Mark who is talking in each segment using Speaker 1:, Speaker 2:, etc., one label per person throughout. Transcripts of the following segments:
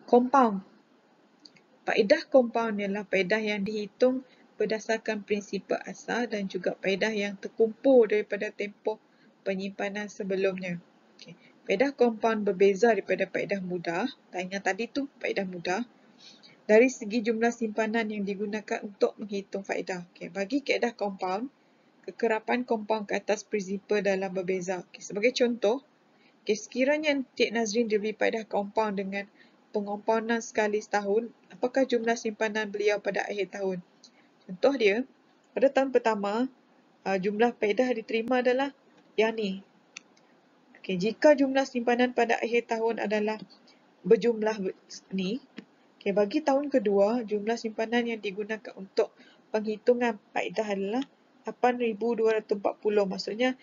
Speaker 1: Compound. Faedah compound ialah faedah yang dihitung berdasarkan prinsipal asal dan juga faedah yang terkumpul daripada tempoh penyimpanan sebelumnya. Okay. Faedah compound berbeza daripada faedah mudah. Yang tadi tu faedah mudah. Dari segi jumlah simpanan yang digunakan untuk menghitung faedah. Okay. Bagi kaedah compound, kekerapan compound ke atas prinsipal dalam berbeza. Okay. Sebagai contoh, sekiranya Encik Nazrin diberi faedah compound dengan pengompoundan sekali setahun, apakah jumlah simpanan beliau pada akhir tahun? Contoh dia, pada tahun pertama, jumlah faedah diterima adalah yang ni. Okay, jika jumlah simpanan pada akhir tahun adalah berjumlah ni, okay, bagi tahun kedua, jumlah simpanan yang digunakan untuk penghitungan faedah adalah 8,240. Maksudnya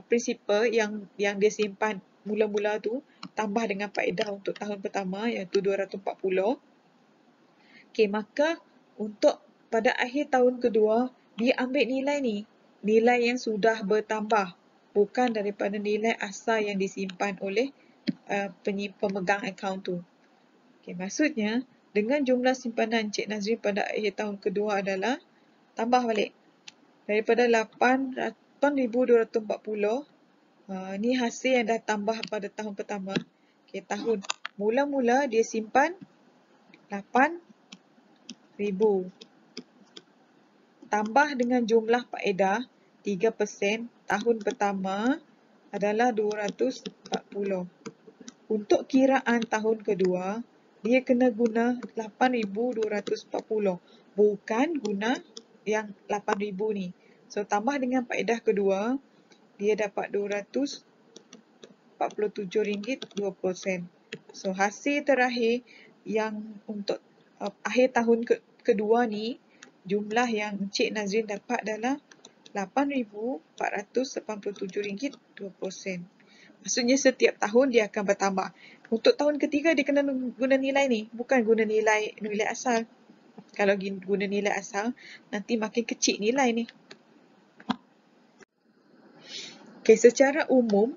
Speaker 1: prinsipal yang dia simpan mula-mula tu tambah dengan faedah untuk tahun pertama iaitu 240. Okey, maka untuk pada akhir tahun kedua dia ambil nilai ni, nilai yang sudah bertambah, bukan daripada nilai asal yang disimpan oleh pemegang akaun tu. Okey, maksudnya dengan jumlah simpanan Encik Nazrin pada akhir tahun kedua adalah tambah balik daripada 8,240. Ni hasil yang dah tambah pada tahun pertama. Okay, tahun mula-mula dia simpan 8,000. Tambah dengan jumlah faedah 3%, tahun pertama adalah 240. Untuk kiraan tahun kedua, dia kena guna 8,240. Bukan guna yang 8,000 ni. So, tambah dengan faedah kedua, dia dapat RM247.20. So, hasil terakhir yang untuk akhir tahun kedua ni, jumlah yang Encik Nazrin dapat adalah RM8,487.20. Maksudnya setiap tahun dia akan bertambah. Untuk tahun ketiga dia kena guna nilai ni, bukan guna nilai asal. Kalau guna nilai asal, nanti makin kecil nilai ni. Okay, secara umum,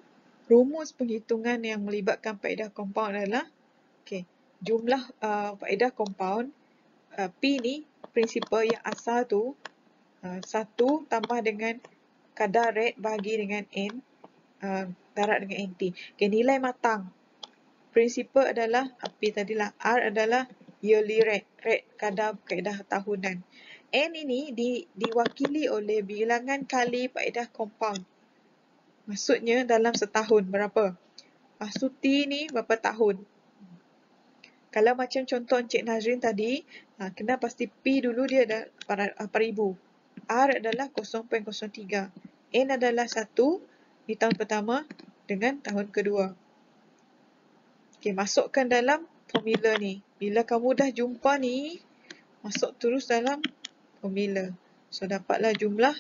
Speaker 1: rumus penghitungan yang melibatkan faedah compound adalah jumlah faedah compound P ni, prinsipal yang asal tu, 1 tambah dengan kadar rate bahagi dengan N, darab dengan NT. Okay, nilai matang. Prinsipal adalah P tadilah, R adalah yearly rate kadar faedah tahunan. N ini diwakili oleh bilangan kali faedah compound. Maksudnya dalam setahun berapa? Lepas tu T ni berapa tahun? Kalau macam contoh Encik Nazrin tadi, kena pasti P dulu dia ada 8,000. R adalah 0.03. N adalah 1 di tahun pertama dengan tahun kedua. Okay, masukkan dalam formula ni. Bila kamu dah jumpa ni, masuk terus dalam formula. So, dapatlah jumlah.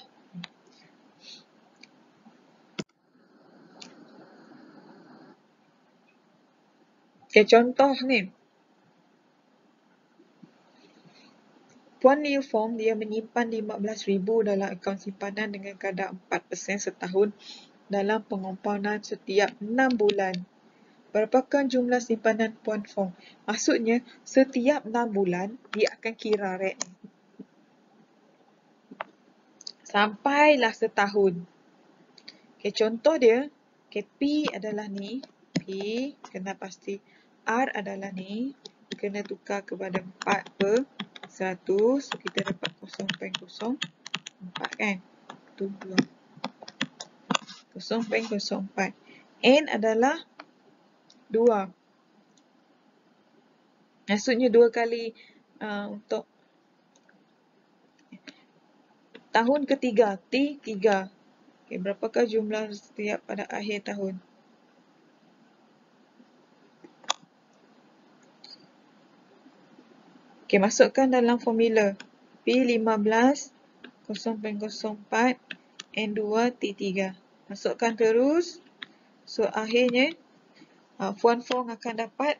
Speaker 1: Okay, contoh ni. Puan Liu Fong, dia menyimpan 15,000 dalam akaun simpanan dengan kadar 4% setahun dalam pengompoundan setiap 6 bulan. Berapakah jumlah simpanan Puan Fong? Maksudnya, setiap 6 bulan, dia akan kira rate ni. Sampailah setahun. Okay, contoh dia, okay, P adalah ni. P, kena pasti. R adalah ni. Kena tukar kepada 4/100. Kita dapat 0.04 kan? Itu 2. 0.04. N adalah 2. Maksudnya 2 kali untuk tahun ketiga. T, 3. Okay, berapakah jumlah setiap pada akhir tahun? Okay, masukkan dalam formula. P15, 0.04, N2, T3. Masukkan terus. So, akhirnya, Puan Fong akan dapat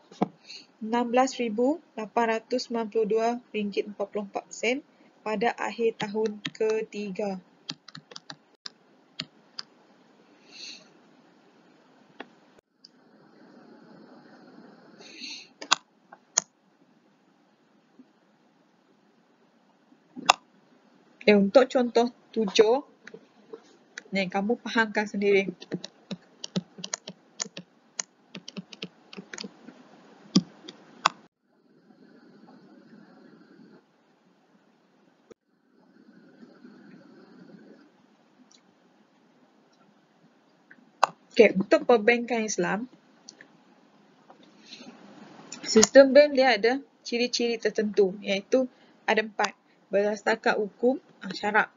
Speaker 1: RM16,892.44 pada akhir tahun ketiga. Untuk contoh 7, ni kamu fahamkan sendiri. Untuk perbankan Islam, sistem bank dia ada ciri-ciri tertentu, iaitu ada 4. Berdasarkan hukum, syarat.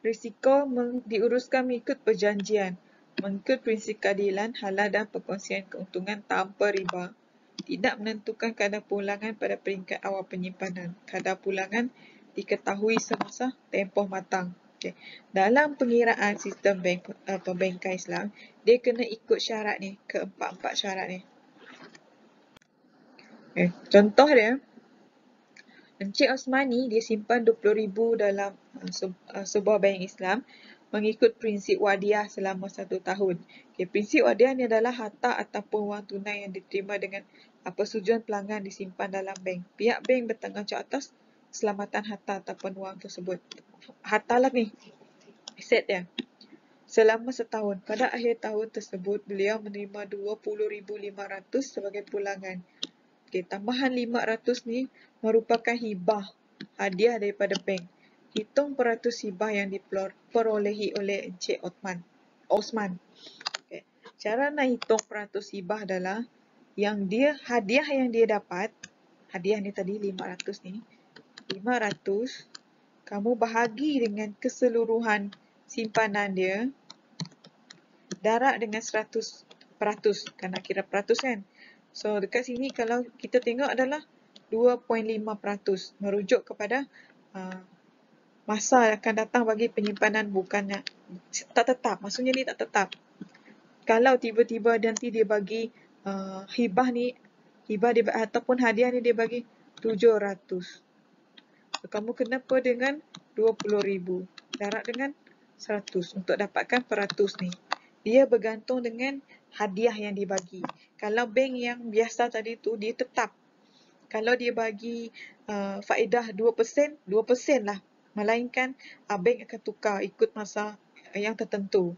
Speaker 1: Risiko diuruskan mengikut perjanjian, mengikut prinsip keadilan, halal dan perkongsian keuntungan tanpa riba. Tidak menentukan kadar pulangan pada peringkat awal penyimpanan. Kadar pulangan diketahui semasa tempoh matang. Dalam pengiraan sistem perbankan Islam, dia kena ikut syarat ni, keempat-empat syarat ni. Contoh dia, Encik Osmani dia simpan 20,000 dalam sebuah bank Islam mengikut prinsip wadiah selama 1 tahun. Prinsip wadiah ni adalah harta ataupun wang tunai yang diterima dengan persetujuan pelanggan disimpan dalam bank. Pihak bank bertanggungjawab atas keselamatan harta ataupun wang tersebut. Harta lah ni, aset dia. Selama setahun. Pada akhir tahun tersebut, beliau menerima 20,500 sebagai pulangan. Tambahan 500 ni merupakan hibah, hadiah daripada bank. Hitung peratus hibah yang diperolehi oleh Encik Osman. Cara nak hitung peratus hibah adalah hadiah yang dia dapat, hadiah ni tadi 500 ni, 500 kamu bahagi dengan keseluruhan simpanan dia, darab dengan 100%, kan nak kira peratus kan. So dekat sini kalau kita tengok adalah 2.5%, merujuk kepada masa akan datang bagi penyimpanan, bukannya tak tetap, maksudnya ni tak tetap. Kalau tiba-tiba nanti dia bagi hibah dia, ataupun hadiah ni dia bagi 700, so, kamu kena dengan 20,000 darab dengan 100 untuk dapatkan peratus ni. Dia bergantung dengan hadiah yang dibagi. Kalau bank yang biasa tadi tu, dia tetap. Kalau dia bagi faedah 2%, 2% lah. Melainkan bank akan tukar ikut masa yang tertentu.